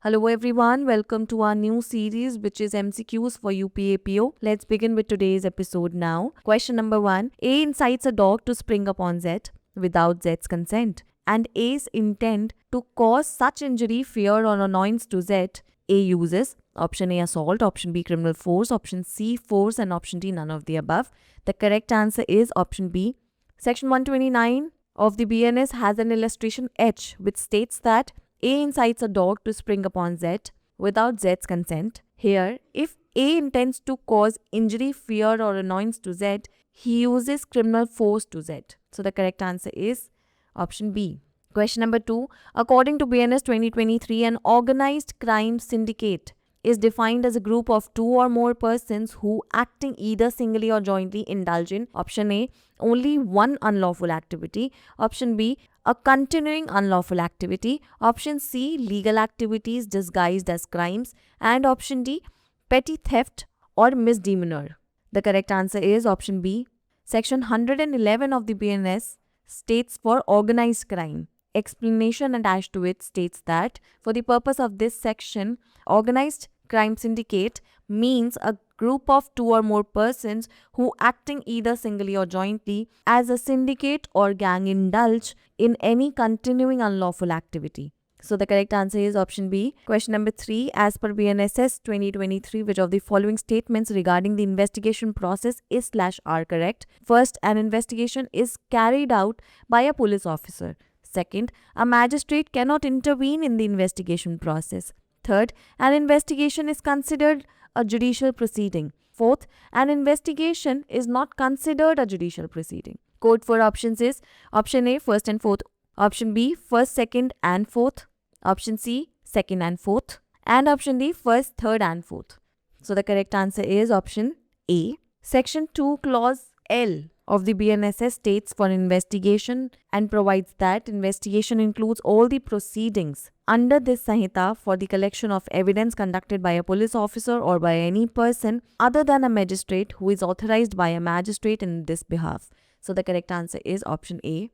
Hello everyone, welcome to our new series which is MCQs for UPAPO. Let's begin with today's episode now. Question number 1. A incites a dog to spring upon Z without Z's consent, and A's intent to cause such injury, fear or annoyance to Z. A uses option A assault, option B criminal force, option C force and option D none of the above. The correct answer is option B. Section 129 of the BNS has an illustration H which states that A incites a dog to spring upon Z without Z's consent. Here, if A intends to cause injury, fear or annoyance to Z, he uses criminal force to Z. So the correct answer is option B. Question number 2. According to BNS 2023, an organized crime syndicate is defined as a group of two or more persons who, acting either singly or jointly, indulge in option A, only one unlawful activity, option B, a continuing unlawful activity, option C, legal activities disguised as crimes, and option D, petty theft or misdemeanor. The correct answer is option B. Section 111 of the BNS states for organized crime. Explanation attached to it states that for the purpose of this section, organized crime syndicate means a group of two or more persons who, acting either singly or jointly as a syndicate or gang, indulge in any continuing unlawful activity. So the correct answer is option B. Question number 3. As per BNSS 2023, which of the following statements regarding the investigation process is /are correct? First, an investigation is carried out by a police officer. Second, a magistrate cannot intervene in the investigation process. Third, an investigation is considered a judicial proceeding. Fourth, an investigation is not considered a judicial proceeding. Code for options is option A, first and fourth. Option B, first, second and fourth. Option C, second and fourth. And option D, first, third and fourth. So the correct answer is option A. Section 2, clause L of the BNSS states for investigation and provides that investigation includes all the proceedings under this Sanhita for the collection of evidence conducted by a police officer or by any person other than a magistrate who is authorized by a magistrate in this behalf. So the correct answer is option A.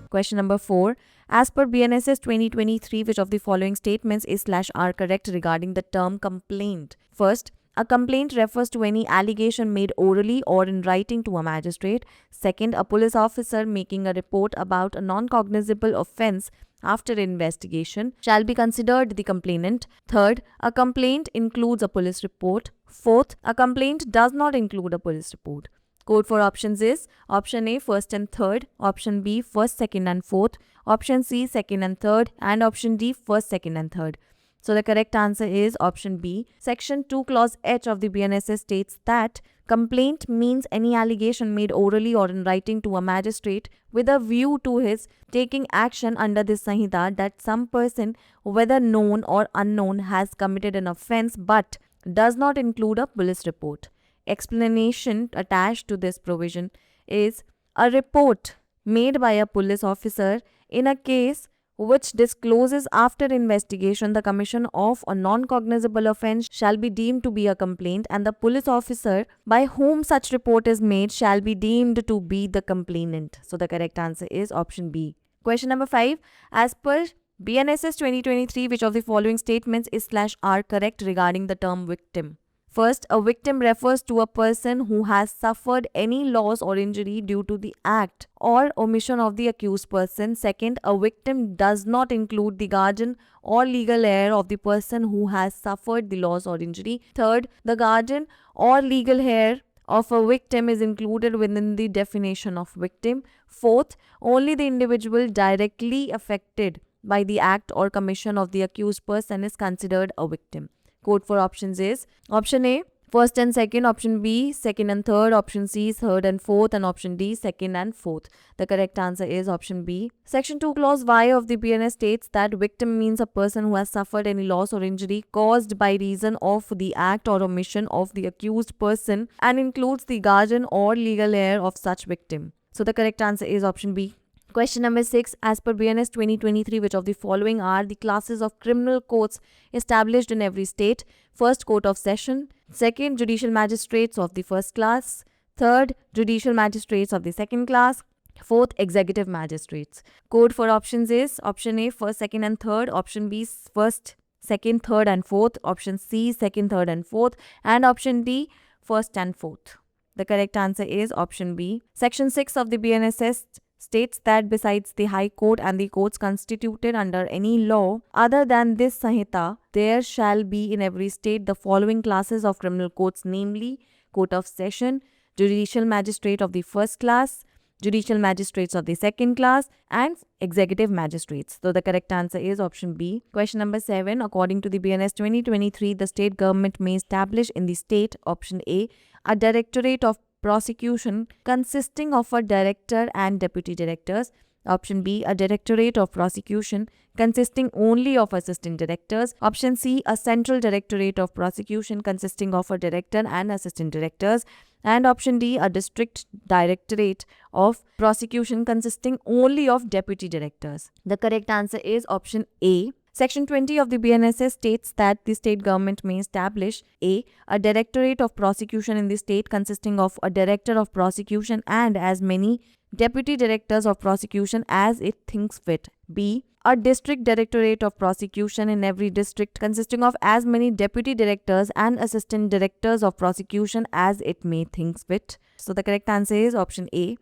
Question number 4. As per BNSS 2023, which of the following statements is /are correct regarding the term complaint? First, a complaint refers to any allegation made orally or in writing to a magistrate. Second, a police officer making a report about a non-cognizable offense after investigation shall be considered the complainant. Third, a complaint includes a police report. Fourth, a complaint does not include a police report. Code for options is option A, first and third, option B, first, second and fourth, option C, second and third, and option D, first, second and third. So the correct answer is option B. Section 2, clause H of the BNSS states that complaint means any allegation made orally or in writing to a magistrate with a view to his taking action under this Sanhita that some person, whether known or unknown, has committed an offense but does not include a police report. Explanation attached to this provision is a report made by a police officer in a case which discloses after investigation the commission of a non-cognizable offense shall be deemed to be a complaint, and the police officer by whom such report is made shall be deemed to be the complainant. So the correct answer is option B. Question number 5. As per BNSS 2023, which of the following statements is /are correct regarding the term victim? First, a victim refers to a person who has suffered any loss or injury due to the act or omission of the accused person. Second, a victim does not include the guardian or legal heir of the person who has suffered the loss or injury. Third, the guardian or legal heir of a victim is included within the definition of victim. Fourth, only the individual directly affected by the act or commission of the accused person is considered a victim. Code for options is option A, first and second, option B, second and third, option C, third and fourth, and option D, second and fourth. The correct answer is option B. Section 2, clause Y of the BNS states that victim means a person who has suffered any loss or injury caused by reason of the act or omission of the accused person and includes the guardian or legal heir of such victim. So the correct answer is option B. Question number 6. As per BNS 2023, which of the following are the classes of criminal courts established in every state? First, court of session. Second, judicial magistrates of the first class. Third, judicial magistrates of the second class. Fourth, executive magistrates. Code for options is option A, first, second, and third. Option B, first, second, third, and fourth. Option C, second, third, and fourth. And option D, first and fourth. The correct answer is option B. Section 6 of the BNSS states that besides the High Court and the courts constituted under any law other than this Sanhita, there shall be in every state the following classes of criminal courts, namely Court of Session, Judicial Magistrate of the first class, Judicial Magistrates of the second class, and Executive Magistrates. So the correct answer is option B. Question number 7. According to the BNS 2023, the state government may establish in the state, option A, a Directorate of Prosecution consisting of a director and deputy directors. Option B, a Directorate of Prosecution consisting only of assistant directors. Option C, a Central Directorate of Prosecution consisting of a director and assistant directors. And option D, a District Directorate of Prosecution consisting only of deputy directors. The correct answer is option A. Section 20 of the BNSS states that the state government may establish A, a Directorate of Prosecution in the state consisting of a Director of Prosecution and as many Deputy Directors of Prosecution as it thinks fit. B, a District Directorate of Prosecution in every district consisting of as many Deputy Directors and Assistant Directors of Prosecution as it may think fit. So the correct answer is option A.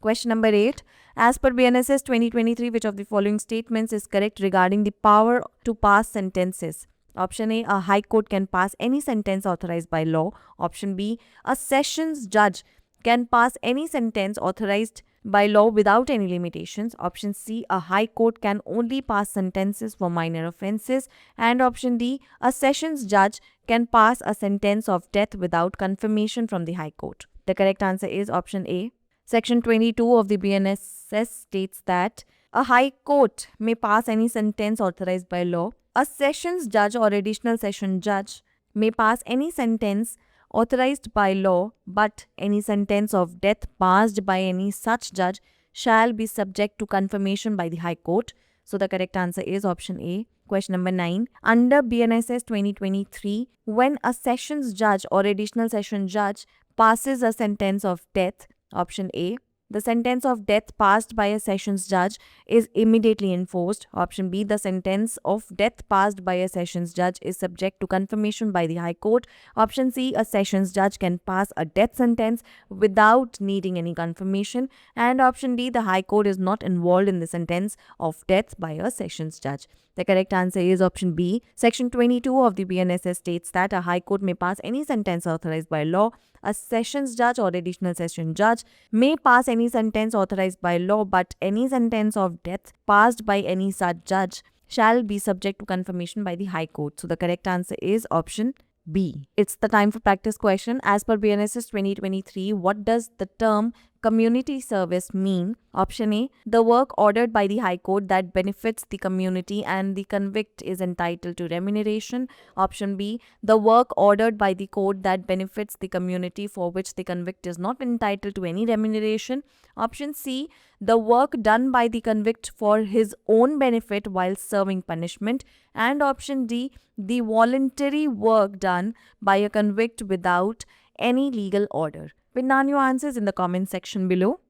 Question number 8. As per BNSS 2023, which of the following statements is correct regarding the power to pass sentences? Option A, a High Court can pass any sentence authorized by law. Option B, a Sessions Judge can pass any sentence authorized by law without any limitations. Option C, a High Court can only pass sentences for minor offences. And option D, a Sessions Judge can pass a sentence of death without confirmation from the High Court. The correct answer is option A. Section 22 of the BNSS states that a High Court may pass any sentence authorized by law. A Sessions Judge or Additional Session Judge may pass any sentence authorized by law, but any sentence of death passed by any such judge shall be subject to confirmation by the High Court. So the correct answer is option A. Question number 9. Under BNSS 2023, when a Sessions Judge or Additional Session Judge passes a sentence of death, option A, the sentence of death passed by a Sessions Judge is immediately enforced. Option B, the sentence of death passed by a Sessions Judge is subject to confirmation by the High Court. Option C, a Sessions Judge can pass a death sentence without needing any confirmation. And option D, the High Court is not involved in the sentence of death by a Sessions Judge. The correct answer is option B. Section 22 of the BNSS states that a High Court may pass any sentence authorized by law. A Sessions Judge or Additional Session Judge may pass any sentence authorized by law, but any sentence of death passed by any such judge shall be subject to confirmation by the High Court. So the correct answer is option B. It's the time for practice question. As per BNSS 2023, what does the term community service mean? Option A, the work ordered by the High Court that benefits the community and the convict is entitled to remuneration. Option B, the work ordered by the court that benefits the community for which the convict is not entitled to any remuneration. Option C, the work done by the convict for his own benefit while serving punishment. And option D, the voluntary work done by a convict without any legal order. Pin down your answers in the comment section below.